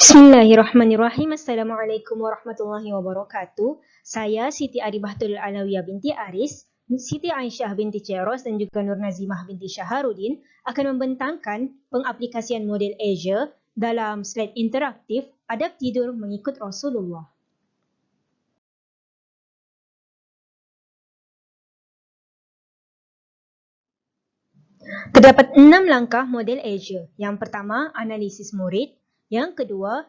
Bismillahirrahmanirrahim. Assalamualaikum warahmatullahi wabarakatuh. Saya Siti Aribahtul Alawiyah binti Aris, Siti Aisyah binti Ceros dan juga Nur Nazimah binti Syaharudin akan membentangkan pengaplikasian model Azure dalam slide interaktif Adab Tidur Mengikut Rasulullah. Terdapat 6 langkah model Azure. Yang pertama, analisis murid. Yang kedua,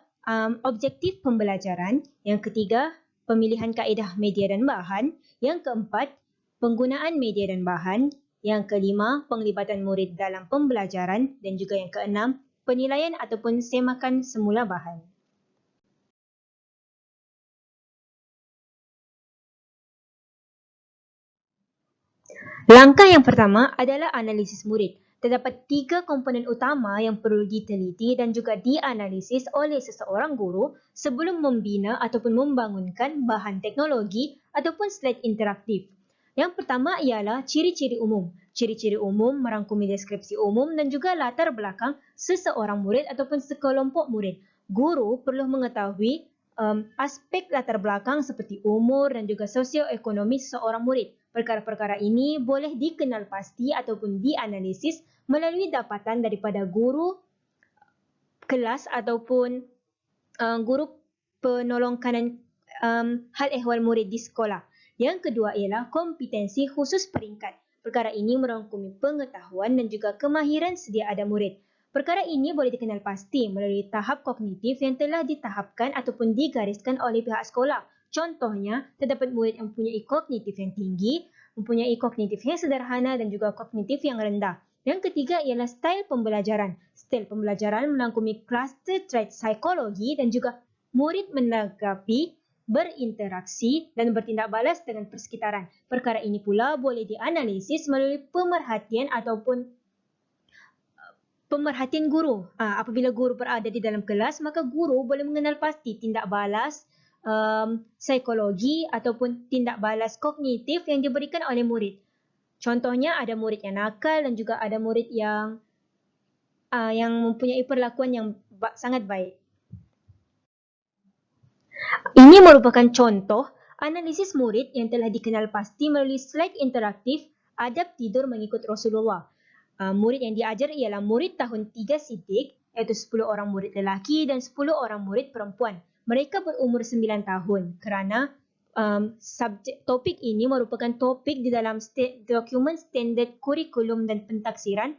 objektif pembelajaran. Yang ketiga, pemilihan kaedah media dan bahan. Yang keempat, penggunaan media dan bahan. Yang kelima, penglibatan murid dalam pembelajaran. Dan juga yang keenam, penilaian ataupun semakan semula bahan. Langkah yang pertama adalah analisis murid. Terdapat 3 komponen utama yang perlu diteliti dan juga dianalisis oleh seseorang guru sebelum membina ataupun membangunkan bahan teknologi ataupun slide interaktif. Yang pertama ialah ciri-ciri umum. Ciri-ciri umum merangkumi deskripsi umum dan juga latar belakang seseorang murid ataupun sekelompok murid. Guru perlu mengetahui aspek latar belakang seperti umur dan juga sosioekonomi seseorang murid. Perkara-perkara ini boleh dikenal pasti ataupun dianalisis melalui dapatan daripada guru kelas ataupun guru penolong kanan hal ehwal murid di sekolah. Yang kedua ialah kompetensi khusus peringkat. Perkara ini merangkumi pengetahuan dan juga kemahiran sedia ada murid. Perkara ini boleh dikenal pasti melalui tahap kognitif yang telah ditahapkan ataupun digariskan oleh pihak sekolah. Contohnya, terdapat murid yang mempunyai kognitif yang tinggi, mempunyai kognitif yang sederhana dan juga kognitif yang rendah. Yang ketiga ialah style pembelajaran. Style pembelajaran merangkumi kluster trait psikologi dan juga murid menanggapi, berinteraksi dan bertindak balas dengan persekitaran. Perkara ini pula boleh dianalisis melalui pemerhatian ataupun pemerhatian guru. Apabila guru berada di dalam kelas, maka guru boleh mengenal pasti tindak balas psikologi ataupun tindak balas kognitif yang diberikan oleh murid. Contohnya ada murid yang nakal dan juga ada murid yang mempunyai perlakuan yang sangat baik. Ini merupakan contoh analisis murid yang telah dikenal pasti melalui slide interaktif Adab Tidur Mengikut Rasulullah. Murid yang diajar ialah murid tahun 3 Siddiq, iaitu 10 orang murid lelaki dan 10 orang murid perempuan. Mereka berumur 9 tahun kerana topik ini merupakan topik di dalam dokumen standard kurikulum dan pentaksiran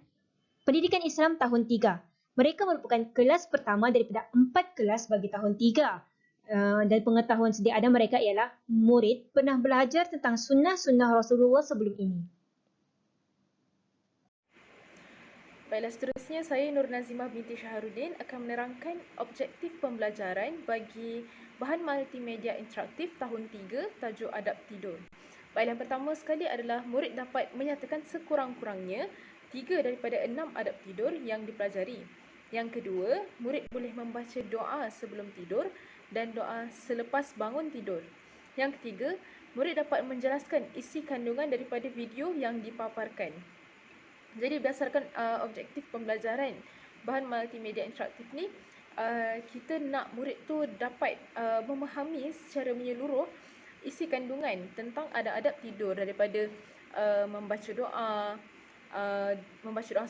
Pendidikan Islam tahun 3. Mereka merupakan kelas pertama daripada 4 kelas bagi tahun 3. Dan pengetahuan sedia ada mereka ialah murid pernah belajar tentang sunnah-sunnah Rasulullah sebelum ini. Baiklah, seterusnya saya Nur Nazimah binti Syaharudin akan menerangkan objektif pembelajaran bagi bahan multimedia interaktif tahun 3 tajuk Adab Tidur. Baiklah, yang pertama sekali adalah murid dapat menyatakan sekurang-kurangnya 3 daripada 6 adab tidur yang dipelajari. Yang kedua, murid boleh membaca doa sebelum tidur dan doa selepas bangun tidur. Yang ketiga, murid dapat menjelaskan isi kandungan daripada video yang dipaparkan. Jadi berdasarkan objektif pembelajaran bahan multimedia interaktif ni, kita nak murid tu dapat memahami secara menyeluruh isi kandungan tentang adab-adab tidur daripada membaca doa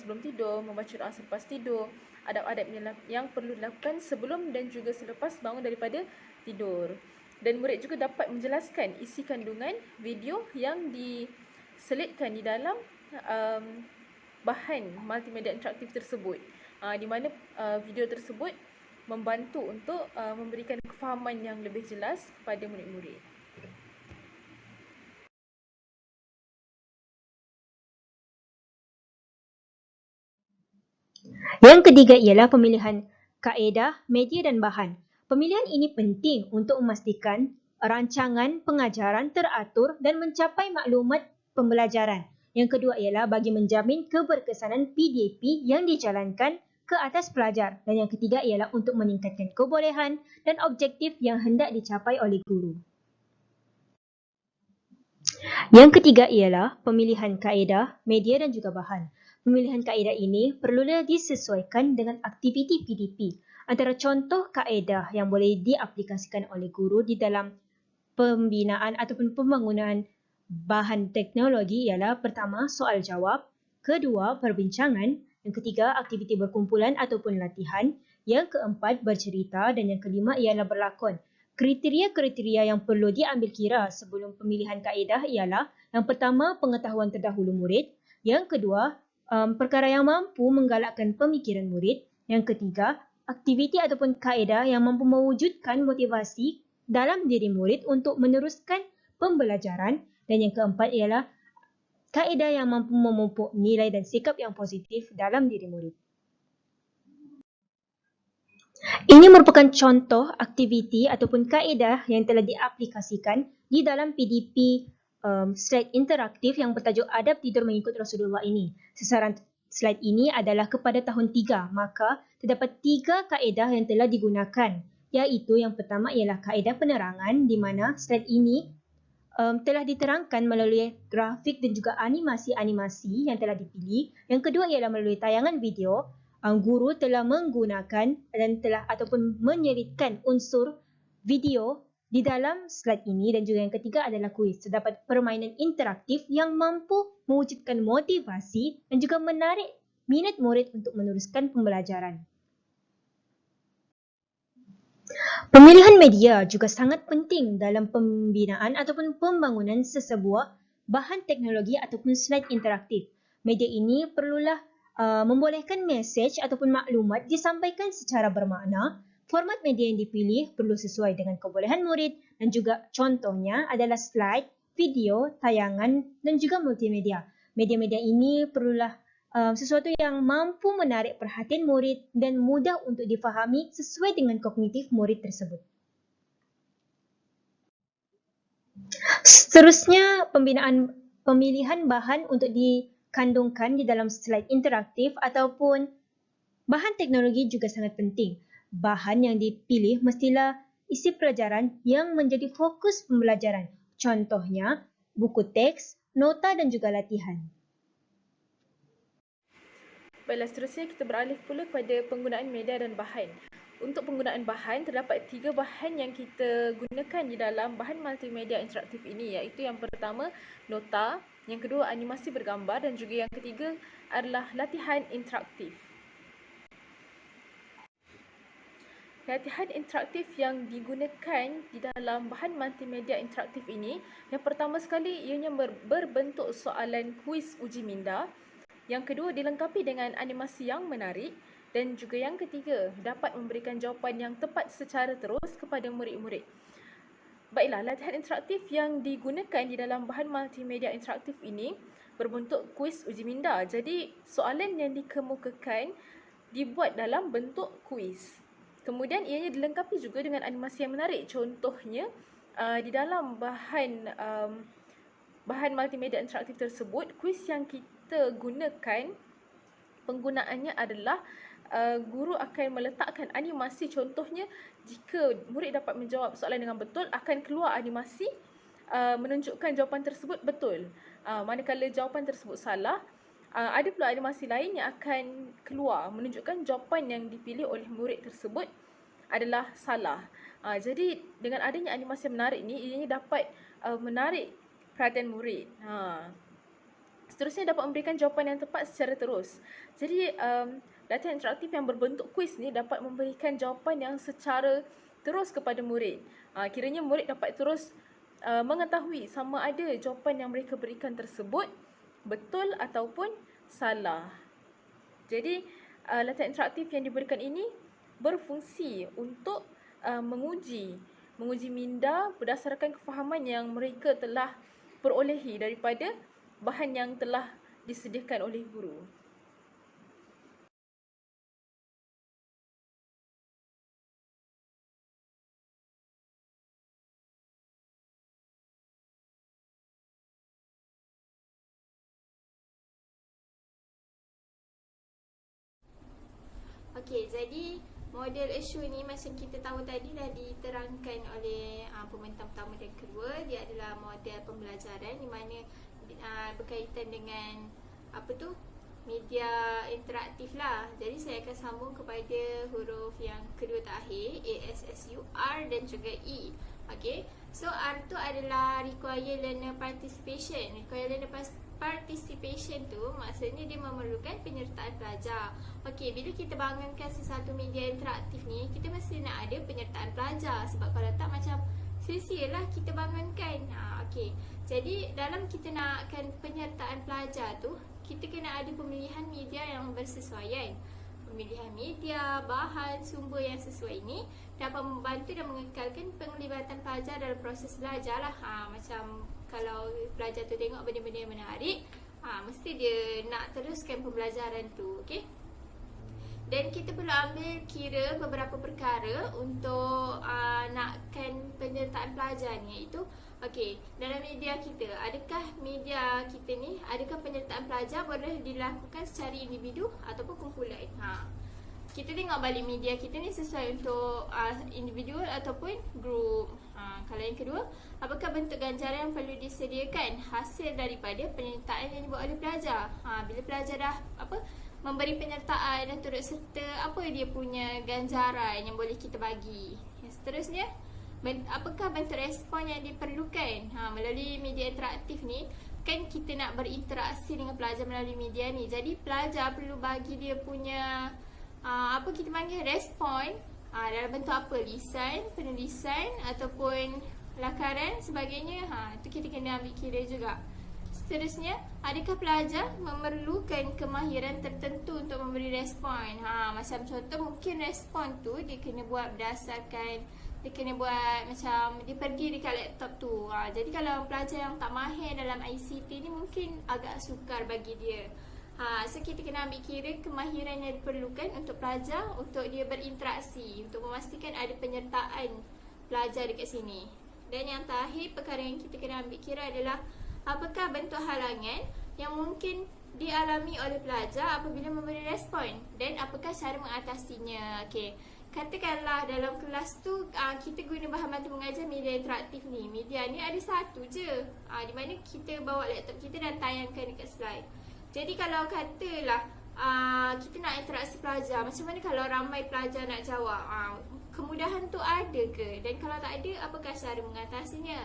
sebelum tidur, membaca doa selepas tidur, adab-adab yang perlu dilakukan sebelum dan juga selepas bangun daripada tidur. Dan murid juga dapat menjelaskan isi kandungan video yang diselitkan di dalam bahan multimedia interaktif tersebut, di mana video tersebut membantu untuk memberikan kefahaman yang lebih jelas kepada murid-murid. Yang ketiga ialah pemilihan kaedah, media dan bahan. Pemilihan ini penting untuk memastikan rancangan pengajaran teratur dan mencapai maklumat pembelajaran. Yang kedua ialah bagi menjamin keberkesanan PDP yang dijalankan ke atas pelajar. Dan yang ketiga ialah untuk meningkatkan kebolehan dan objektif yang hendak dicapai oleh guru. Yang ketiga ialah pemilihan kaedah, media dan juga bahan. Pemilihan kaedah ini perlulah disesuaikan dengan aktiviti PDP. Antara contoh kaedah yang boleh diaplikasikan oleh guru di dalam pembinaan ataupun pembangunan bahan teknologi ialah pertama, soal jawab, kedua, perbincangan, yang ketiga, aktiviti berkumpulan ataupun latihan, yang keempat, bercerita dan yang kelima ialah berlakon. Kriteria-kriteria yang perlu diambil kira sebelum pemilihan kaedah ialah yang pertama, pengetahuan terdahulu murid, yang kedua, perkara yang mampu menggalakkan pemikiran murid, yang ketiga, aktiviti ataupun kaedah yang mampu mewujudkan motivasi dalam diri murid untuk meneruskan pembelajaran, dan yang keempat ialah kaedah yang mampu memupuk nilai dan sikap yang positif dalam diri murid. Ini merupakan contoh aktiviti ataupun kaedah yang telah diaplikasikan di dalam PDP slide interaktif yang bertajuk Adab Tidur Mengikut Rasulullah ini. Sasaran slide ini adalah kepada tahun 3, maka terdapat 3 kaedah yang telah digunakan, iaitu yang pertama ialah kaedah penerangan di mana slide ini telah diterangkan melalui grafik dan juga animasi-animasi yang telah dipilih. Yang kedua ialah melalui tayangan video. Guru telah menggunakan dan telah ataupun menyelitkan unsur video di dalam slide ini, dan juga yang ketiga adalah kuis. Terdapat permainan interaktif yang mampu mewujudkan motivasi dan juga menarik minat murid untuk meneruskan pembelajaran. Pemilihan media juga sangat penting dalam pembinaan ataupun pembangunan sesebuah bahan teknologi ataupun slide interaktif. Media ini perlulah membolehkan mesej ataupun maklumat disampaikan secara bermakna. Format media yang dipilih perlu sesuai dengan kebolehan murid dan juga contohnya adalah slide, video, tayangan dan juga multimedia. Media-media ini perlulah sesuatu yang mampu menarik perhatian murid dan mudah untuk difahami sesuai dengan kognitif murid tersebut. Seterusnya, pemilihan bahan untuk dikandungkan di dalam slide interaktif ataupun bahan teknologi juga sangat penting. Bahan yang dipilih mestilah isi pelajaran yang menjadi fokus pembelajaran. Contohnya, buku teks, nota dan juga latihan. Baiklah, seterusnya kita beralih pula kepada penggunaan media dan bahan. Untuk penggunaan bahan, terdapat 3 bahan yang kita gunakan di dalam bahan multimedia interaktif ini, iaitu yang pertama, nota, yang kedua, animasi bergambar dan juga yang ketiga adalah latihan interaktif. Latihan interaktif yang digunakan di dalam bahan multimedia interaktif ini, yang pertama sekali ianya berbentuk soalan kuis uji minda, yang kedua dilengkapi dengan animasi yang menarik dan juga yang ketiga dapat memberikan jawapan yang tepat secara terus kepada murid-murid. Baiklah, latihan interaktif yang digunakan di dalam bahan multimedia interaktif ini berbentuk kuis uji minda. Jadi soalan yang dikemukakan dibuat dalam bentuk kuis. Kemudian ianya dilengkapi juga dengan animasi yang menarik. Contohnya di dalam bahan multimedia interaktif tersebut, kuis yang kita gunakan penggunaannya adalah guru akan meletakkan animasi. Contohnya, jika murid dapat menjawab soalan dengan betul, akan keluar animasi menunjukkan jawapan tersebut betul. Manakala jawapan tersebut salah, ada pula animasi lain yang akan keluar menunjukkan jawapan yang dipilih oleh murid tersebut adalah salah. Jadi dengan adanya animasi yang menarik ni, ianya dapat menarik perhatian murid. Seterusnya dapat memberikan jawapan yang tepat secara terus. Jadi latihan interaktif yang berbentuk kuis ni dapat memberikan jawapan yang secara terus kepada murid. Kiranya murid dapat terus mengetahui sama ada jawapan yang mereka berikan tersebut betul ataupun salah. Jadi latihan interaktif yang diberikan ini berfungsi untuk menguji minda berdasarkan kefahaman yang mereka telah perolehi daripada bahan yang telah disediakan oleh guru. Okey, jadi model issue ni macam kita tahu tadi dah diterangkan oleh pembentang pertama dan kedua. Dia adalah model pembelajaran di mana berkaitan dengan media interaktif lah. Jadi saya akan sambung kepada huruf yang kedua terakhir, A, S, S, U, R dan juga E. Okay, so R tu adalah require learner participation. Require learner participation tu maksudnya dia memerlukan penyertaan pelajar. Okay, bila kita bangunkan sesuatu media interaktif ni, kita mesti nak ada penyertaan pelajar. Sebab kalau tak macam sia-sia lah kita bangunkan. Okay, jadi dalam kita nakkan penyertaan pelajar tu, kita kena ada pemilihan media yang bersesuaian. Pemilihan media, bahan, sumber yang sesuai ni dapat membantu dan mengekalkan penglibatan pelajar dalam proses belajar lah. Macam kalau pelajar tu tengok benda-benda yang menarik, mesti dia nak teruskan pembelajaran tu. Okay? Dan kita perlu ambil kira beberapa perkara untuk nakkan penyertaan pelajar ni, iaitu okey, dalam media kita, adakah media kita ni, adakah penyertaan pelajar boleh dilakukan secara individu ataupun kumpulan. Kita tengok balik media kita ni sesuai untuk individual ataupun group. Kalau yang kedua, apakah bentuk ganjaran yang perlu disediakan hasil daripada penyertaan yang dibuat oleh pelajar. Bila pelajar dah memberi penyertaan dan turut serta, apa dia punya ganjaran yang boleh kita bagi. Yang seterusnya, apakah bentuk respon yang diperlukan. Melalui media interaktif ni, kan kita nak berinteraksi dengan pelajar melalui media ni. Jadi pelajar perlu bagi dia punya apa kita panggil respon dalam bentuk apa, lisan, penulisan ataupun lakaran sebagainya. Itu kita kena ambil kira juga. Seterusnya, adakah pelajar memerlukan kemahiran tertentu untuk memberi respon. Macam contoh, mungkin respon tu dia kena buat berdasarkan, dia kena buat macam dia pergi dekat laptop tu. Jadi kalau pelajar yang tak mahir dalam ICT ni, mungkin agak sukar bagi dia. So kita kena ambil kira kemahiran yang diperlukan untuk pelajar untuk dia berinteraksi, untuk memastikan ada penyertaan pelajar dekat sini. Dan yang terakhir, perkara yang kita kena ambil kira adalah apakah bentuk halangan yang mungkin dialami oleh pelajar apabila memberi respon dan apakah cara mengatasinya. Okey, katakanlah dalam kelas tu kita guna bahan bantu mengajar media interaktif ni. Media ni ada satu je, di mana kita bawa laptop kita dan tayangkan dekat slide. Jadi kalau katalah kita nak interaksi pelajar, macam mana kalau ramai pelajar nak jawab? Kemudahan tu ada ke? Dan kalau tak ada, apakah cara mengatasinya?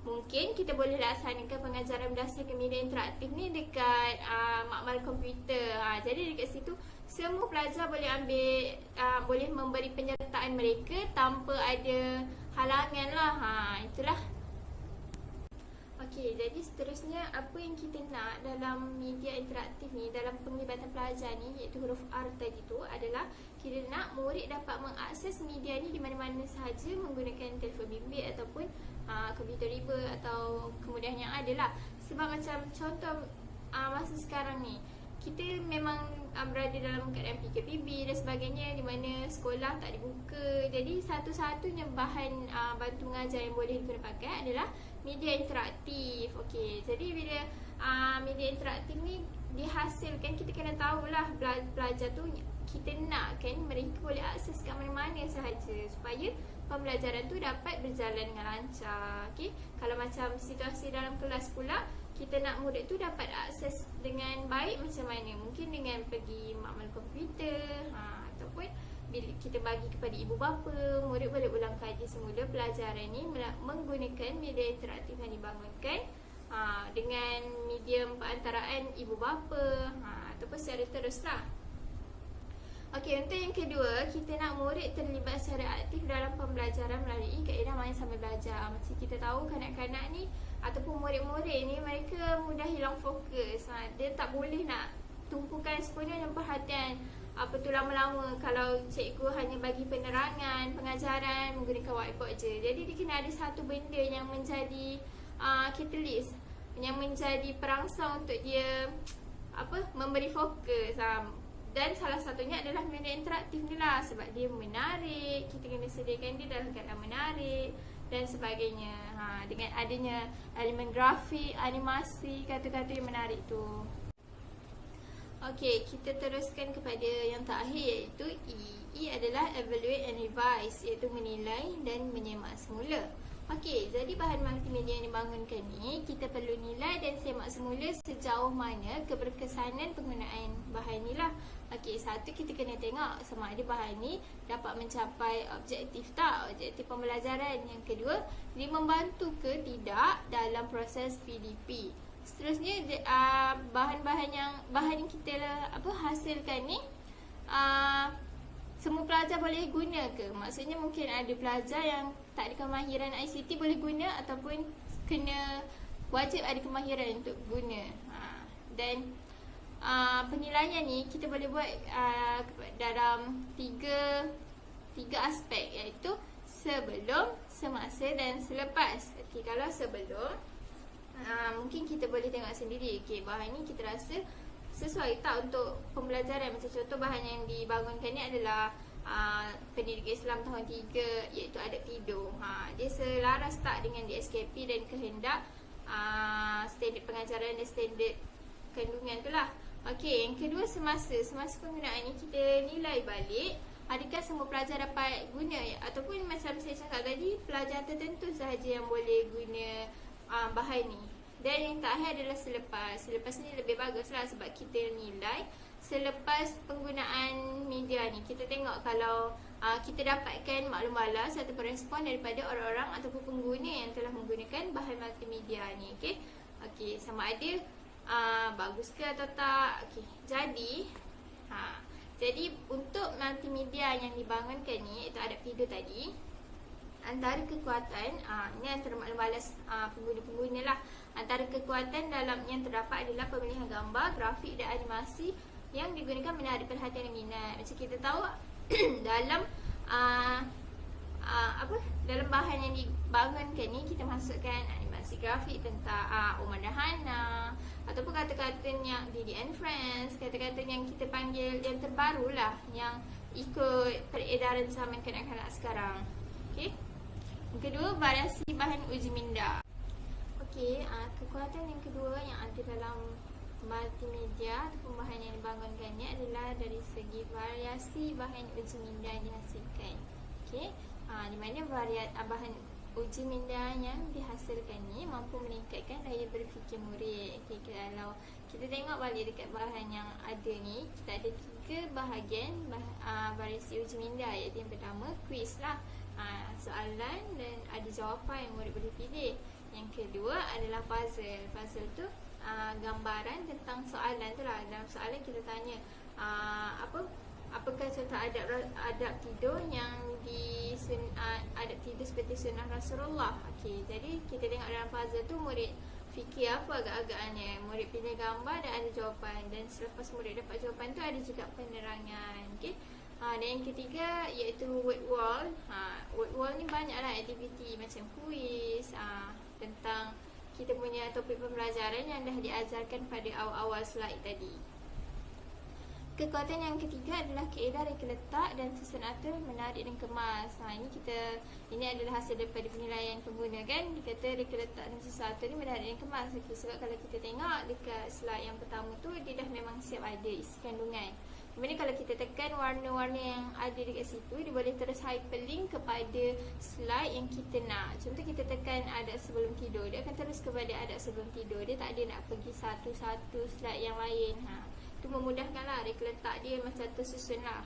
Mungkin kita boleh laksanakan pengajaran berdasarkan media interaktif ni dekat makmal komputer. Jadi dekat situ semua pelajar boleh ambil, boleh memberi penyertaan mereka tanpa ada halangan lah. Itulah. Okey, jadi seterusnya apa yang kita nak dalam media interaktif ni, dalam penglibatan pelajar ni, iaitu huruf R tadi tu adalah kita nak murid dapat mengakses media ni di mana-mana sahaja menggunakan telefon bimbit ataupun komputer riba atau kemudahan yang ada lah. Sebab macam contoh masa sekarang ni, kita memang berada dalam keadaan PKPB dan sebagainya, di mana sekolah tak dibuka. Jadi satu-satunya bahan bantu mengajar yang boleh digunakan pakai adalah media interaktif. Okey, jadi bila media interaktif ni dihasilkan, kita kena tahulah pelajar tu kita nak kan mereka boleh akses kat mana-mana sahaja supaya pembelajaran tu dapat berjalan dengan lancar. Okey, kalau macam situasi dalam kelas pula, kita nak murid tu dapat akses dengan baik macam mana? Mungkin dengan pergi makmal komputer, ataupun bila kita bagi kepada ibu bapa, murid boleh ulang kaji semula pelajaran ni menggunakan media interaktif yang dibangunkan dengan medium perantaraan ibu bapa ataupun secara teruslah. Okey, untuk yang kedua, kita nak murid terlibat secara aktif dalam pembelajaran melalui kaedah main sambil belajar. Macam kita tahu kanak-kanak ni ataupun murid-murid ni, mereka mudah hilang fokus. Dia tak boleh nak tumpukan sepenuhnya perhatian lama-lama kalau cikgu hanya bagi penerangan, pengajaran menggunakan whiteboard je. Jadi dia kena ada satu benda yang menjadi catalyst, yang menjadi perangsang untuk dia memberi fokus. Dan salah satunya adalah media interaktif ni lah, sebab dia menarik, kita kena sediakan dia dalam keadaan menarik dan sebagainya. Dengan adanya elemen grafik, animasi, kata-kata yang menarik tu. Okey, kita teruskan kepada yang terakhir, iaitu E. E adalah evaluate and revise, iaitu menilai dan menyemak semula. Okey, jadi bahan multimedia yang dibangunkan ni kita perlu nilai dan semak semula sejauh mana keberkesanan penggunaan bahan ni lah. Okey, satu kita kena tengok sama ada bahan ni dapat mencapai objektif tak, objektif pembelajaran. Yang kedua, dia membantu ke tidak dalam proses PDP. Seterusnya bahan yang kita hasilkan ni semua pelajar boleh guna ke? Maksudnya mungkin ada pelajar yang tak ada kemahiran ICT boleh guna ataupun kena wajib ada kemahiran untuk guna. Dan penilaian ni kita boleh buat dalam tiga aspek, iaitu sebelum, semasa dan selepas. Okey, kalau sebelum mungkin kita boleh tengok sendiri, okey, bahan ni kita rasa sesuai tak untuk pembelajaran. Macam contoh bahan yang dibangunkan ni adalah pendidikan Islam tahun 3, iaitu adab tidur. Dia selaras tak dengan DSKP dan kehendak standard pengajaran dan standard kandungan tu lah. Okey, yang kedua semasa penggunaan ni kita nilai balik adakah semua pelajar dapat guna, ataupun macam saya cakap tadi, pelajar tertentu sahaja yang boleh guna bahan ni. Dan yang terakhir adalah selepas ni lebih bagus lah, sebab kita nilai selepas penggunaan media ni. Kita tengok kalau kita dapatkan maklum balas atau respon daripada orang-orang ataupun pengguna yang telah menggunakan bahan multimedia ni. Okey, sama ada bagus ke atau tak. Okey, jadi untuk multimedia yang dibangunkan ni, iaitu adab tidur tadi, antara kekuatan, ini antara maklum balas pengguna-pengguna lah. Antara kekuatan dalam yang terdapat adalah pemilihan gambar, grafik dan animasi yang digunakan menarik perhatian dan minat. Macam kita tahu dalam dalam bahan yang dibangunkan ni kita masukkan animasi grafik tentang Omar dan Hana, ataupun kata-kata yang Didi and Friends, kata-kata yang kita panggil yang terbaru lah, yang ikut peredaran zaman kanak-kanak sekarang. Okey. Yang kedua, variasi bahan uji minda. Okey, kekuatan yang kedua yang ada dalam multimedia ataupun bahan yang dibangunkan ni adalah dari segi variasi bahan uji minda yang dihasilkan. Okey, di mana bahan uji minda yang dihasilkan ni mampu meningkatkan daya berfikir murid. Okey, kalau kita tengok balik dekat bahan yang ada ni, kita ada 3 bahagian variasi uji minda, iaitu yang pertama quiz lah, soalan dan ada jawapan yang murid boleh pilih. Yang kedua adalah puzzle. Puzzle tu gambaran tentang soalan tu lah. Dalam soalan kita tanya apakah contoh adab tidur yang adab tidur seperti sunnah Rasulullah. Okey, jadi kita tengok dalam puzzle tu murid fikir apa agak-agaknya, murid pilih gambar dan ada jawapan, dan selepas murid dapat jawapan tu ada juga penerangan. Okey. Dan yang ketiga iaitu word wall. Word wall ni banyaklah aktiviti macam kuis tentang kita punya topik pembelajaran yang dah diajarkan pada awal-awal slide tadi. Kekuatan yang ketiga adalah kaedah reka letak dan susun atur menarik dan kemas. Ini adalah hasil daripada penilaian pengguna kan. Dia kata reka letak dan susun atur ni menarik dan kemas. Sebab kalau kita tengok dekat slide yang pertama tu, dia dah memang siap ada isi kandungan. Kemudian kalau kita tekan warna-warna yang ada dekat situ, dia boleh terus hyperlink kepada slide yang kita nak. Contoh kita tekan adab sebelum tidur, dia akan terus kepada adab sebelum tidur. Dia tak ada nak pergi satu-satu slide yang lain. Itu memudahkan lah, reka letak dia macam tersusun lah.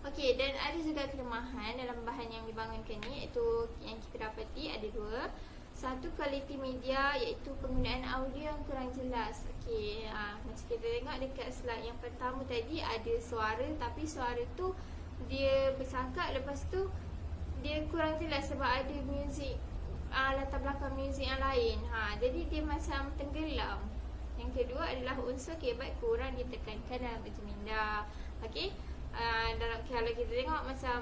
Okey, dan ada juga kelemahan dalam bahan yang dibangunkan ni, iaitu yang kita dapati ada 2. Satu, kualiti media, iaitu penggunaan audio yang kurang jelas. Okey, macam kita tengok dekat slide yang pertama tadi, ada suara, tapi suara tu dia bercakap, lepas tu dia kurang jelas sebab ada muzik, latar belakang muzik yang lain. Jadi dia macam tenggelam. Yang kedua adalah unsur kebat kurang ditekankan dalam uji minda. Okey, kalau kita tengok macam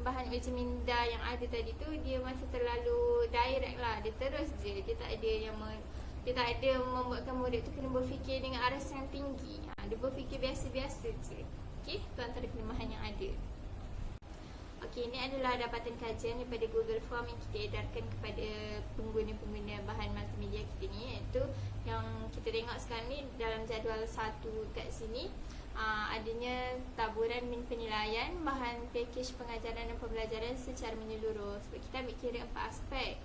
bahan uji minda yang ada tadi tu, dia macam terlalu direct lah, dia terus je, dia tak ada membuatkan murid tu kena berfikir dengan aras yang tinggi. Dia berfikir biasa-biasa je. Okey, tu antara kelemahan yang ada. Okey, ini adalah dapatan kajian daripada Google Form yang kita edarkan kepada pengguna-pengguna bahan multimedia kita ni, iaitu yang kita tengok sekarang ni dalam jadual 1 kat sini. adanya taburan min penilaian bahan pakej pengajaran dan pembelajaran secara menyeluruh. Sebab kita ambil kira 4 aspek,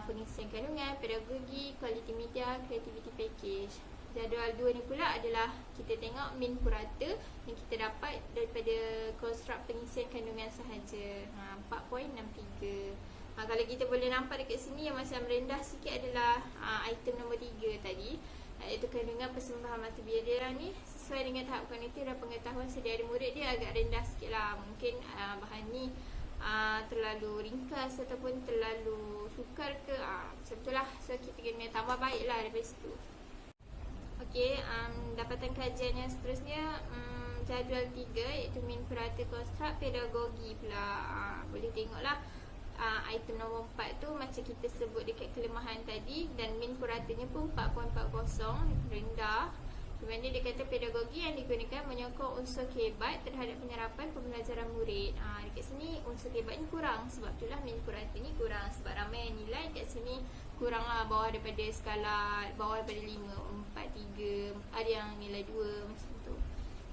pengisian kandungan, pedagogi, kualiti media, kreativiti pakej. Jadual 2 ni pula adalah kita tengok min purata yang kita dapat daripada konstruk pengisian kandungan sahaja, 4.63. Kalau kita boleh nampak dekat sini yang macam rendah sikit adalah item nombor 3 tadi, iaitu kandungan persembahan mata biara ni. Sesuai dengan tahap kognitif dan pengetahuan sedia ada murid, dia agak rendah sikit lah. Mungkin bahan ni terlalu ringkas ataupun terlalu sukar ke, macam tu lah. So kita kena tambah baik lah daripada situ. Okey, dapatan kajian yang seterusnya, jadual 3 iaitu min purata konstruk pedagogi pula. Boleh tengok lah item nombor 4 tu macam kita sebut dekat kelemahan tadi, dan min puratanya pun 4.40, rendah. Di mana dia kata pedagogi yang digunakan menyokong unsur kehebat terhadap penyerapan pembelajaran murid. Dekat sini unsur kehebat ni kurang, sebab itulah min purata ni kurang. Sebab ramai yang nilai kat sini kurang lah, bawah daripada skala, bawah daripada 5, 4, 3, ada yang nilai 2 macam tu.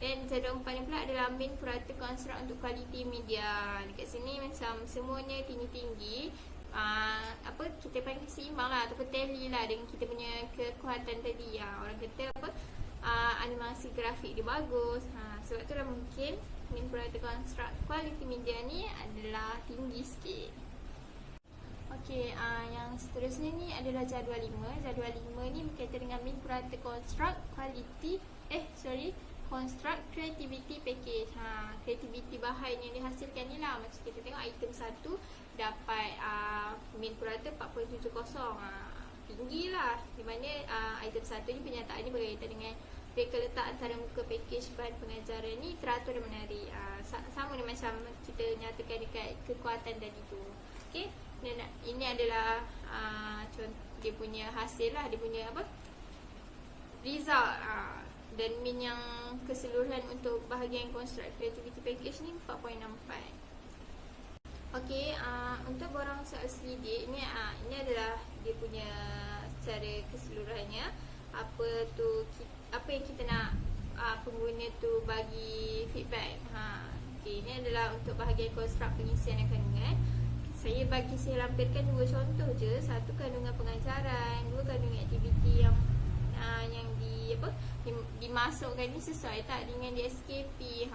Dan jadual 4 ni pula adalah min purata konstruk untuk kualiti media. Dekat sini macam semuanya tinggi-tinggi, kita panggil seimbang lah, ataupun tally lah dengan kita punya kekuatan tadi. Orang kata animasi grafik dia bagus. Sebab tu lah mungkin min purata konstruk kualiti media ni adalah tinggi sikit. Okey, yang seterusnya ni adalah jadual 5. Jadual 5 ni berkaitan dengan min purata konstruk konstruk kreativiti pakej. Kreativiti bahan yang dihasilkan ni lah. Macam kita tengok item 1 dapat min purata 4.70. Tinggi lah. Di mana item 1 ni penyataan ni berkaitan dengan reka letak antara muka pakej bahan pengajaran ni teratur dan menarik. Sama dengan macam kita nyatakan dekat kekuatan tadi tu. Okey, dan ini adalah dia punya hasil lah, dia punya result. Dan min yang keseluruhan untuk bahagian konstruk creativity package ni 4.64. Okey, untuk borang soal selidik ni, ini adalah dia punya secara keseluruhannya. Apa yang kita nak pengguna tu bagi feedback. Okey, ini adalah untuk bahagian konstruk pengisian dan kandungan. Saya lampirkan 2 contoh je. 1 kandungan pengajaran, 2 kandungan aktiviti yang dimasukkan ni sesuai tak dengan DSKP.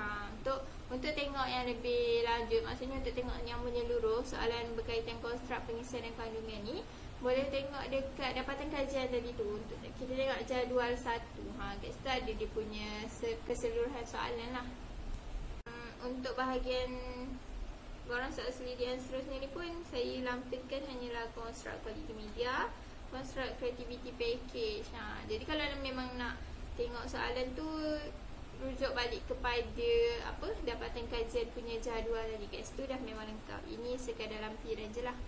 Untuk tengok yang lebih lanjut, maksudnya untuk tengok yang menyeluruh soalan berkaitan konstruk pengisian dan kandungan ni, boleh tengok dekat dapatan kajian tadi tu. Untuk kita tengok jadual 1. Kat situ ada dia punya keseluruhan soalan lah. Untuk bahagian borang soal selidik yang seterusnya ni pun saya lampirkan hanyalah konstruk kualiti media, konstruk creativity package. Jadi kalau memang nak tengok soalan tu, rujuk balik kepada dapatan kajian punya jadual tadi. Kat situ dah memang lengkap. Ini sekadar lampiran je lah.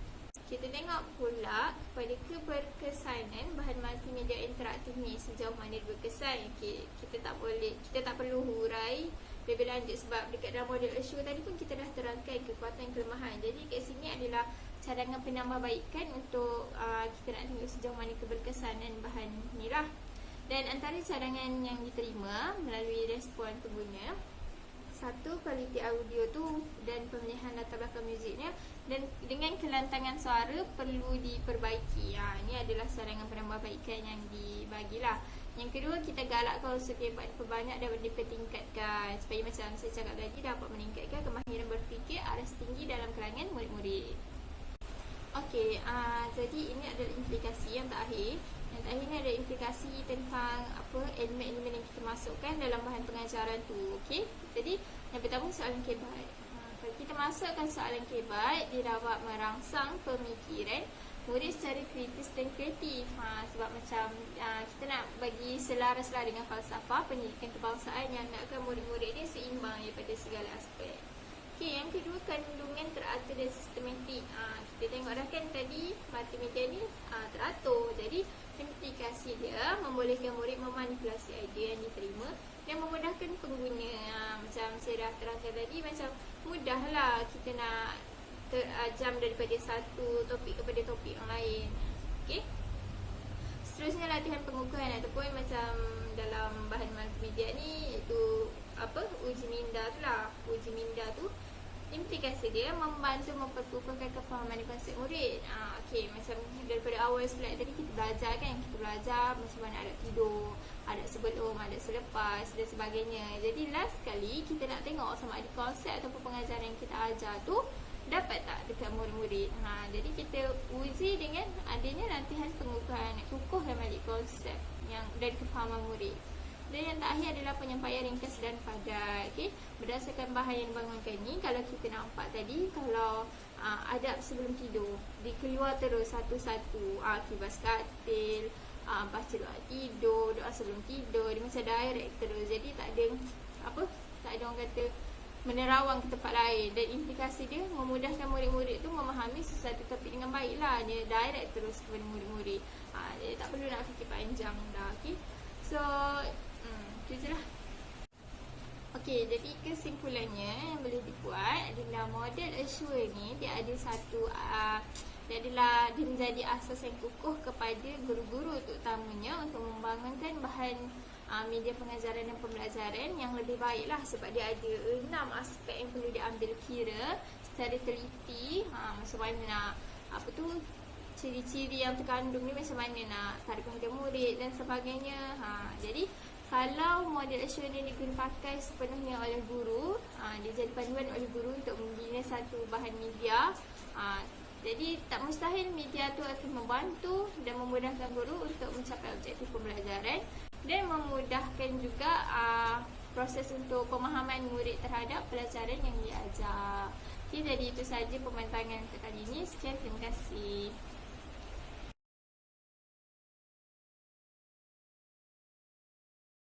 Kita tengok pula pada keberkesanan bahan multimedia interaktif ni, sejauh mana dia berkesan. Kita tak perlu hurai lebih lanjut, sebab dekat dalam model issue tadi pun kita dah terangkan kekuatan kelemahan. Jadi kat sini adalah cadangan penambahbaikan untuk kita nak tengok sejauh mana keberkesanan bahan ni lah. Dan antara cadangan yang diterima melalui respon pengguna, 1, kualiti audio tu dan pemilihan latar belakang muziknya, dan dengan kelantangan suara perlu diperbaiki. Ini adalah cadangan penambahbaikan yang dibagilah. Yang kedua, kita galakkan unsur kehebat diperbanyak dan dipertingkatkan, supaya macam saya cakap tadi, dapat meningkatkan kemahiran berfikir aras tinggi dalam kalangan murid-murid. Okey, jadi ini adalah implikasi yang terakhir. Yang terakhir ni ada implikasi tentang elemen-elemen yang kita masukkan dalam bahan pengajaran tu. Okey, jadi yang pertama soalan kehebat. Kalau kita masukkan soalan kehebat, dia dapat merangsang pemikiran murid secara kritis dan kreatif. Sebab macam kita nak bagi selaras-lah dengan falsafah pendidikan kebangsaan yang nakkan murid-murid ni seimbang daripada segala aspek. Okey, yang kedua, kandungan teratur dan sistematik. Kita tengok dah kan tadi multimedia ni teratur. Jadi implikasi dia membolehkan murid memanipulasi idea yang diterima dan memudahkan pengguna. Macam saya dah terangkan tadi, macam mudahlah kita nak terajam daripada satu topik kepada topik yang lain. Okey. Seterusnya latihan pengukuhan, ataupun macam dalam bahan multimedia ni, iaitu uji minda tu lah. Uji minda tu implikasi dia membantu memperkukuhkan kefahaman konsep murid. Okey, macam daripada awal slide tadi kita belajar kan, kita belajar macam mana adab tidur, adab sebelum, adab selepas dan sebagainya. Jadi last kali kita nak tengok sama ada konsep ataupun pengajaran yang kita ajar tu dapat tak dekat murid-murid. Jadi kita uji dengan adanya latihan pengukuhan, kukuhkan balik konsep yang dari kefahaman murid. Dan yang terakhir adalah penyampaian ringkas dan padat. Okay? Berdasarkan bahan yang dibangunkan ni, kalau kita nampak tadi, kalau adab sebelum tidur, dikeluar terus satu-satu. Kibas katil, baca doa tidur, doa sebelum tidur, dia macam direct terus. Jadi tak ada orang kata menerawang ke tempat lain. Dan implikasi dia memudahkan murid-murid tu memahami sesuatu topik dengan baik lah. Dia direct terus kepada murid-murid. Jadi tak perlu nak fikir panjang dah. Okay? So itu je lah. Okey, jadi kesimpulannya yang boleh dibuat adalah model assure ni dia ada satu dia menjadi asas yang kukuh kepada guru-guru terutamanya untuk membangunkan bahan media pengajaran dan pembelajaran yang lebih baik lah, sebab dia ada 6 aspek yang perlu diambil kira secara teliti. Macam mana nak ciri-ciri yang terkandung ni, macam mana nak tarik perhatian murid dan sebagainya. Jadi kalau model assure ni digunakan sepenuhnya oleh guru, dia jadi panduan oleh guru untuk membina satu bahan media. Jadi tak mustahil media tu akan membantu dan memudahkan guru untuk mencapai objektif pembelajaran dan memudahkan juga proses untuk pemahaman murid terhadap pelajaran yang diajar. Okay, jadi itu sahaja pembentangan untuk kali ini. Sekian, terima kasih.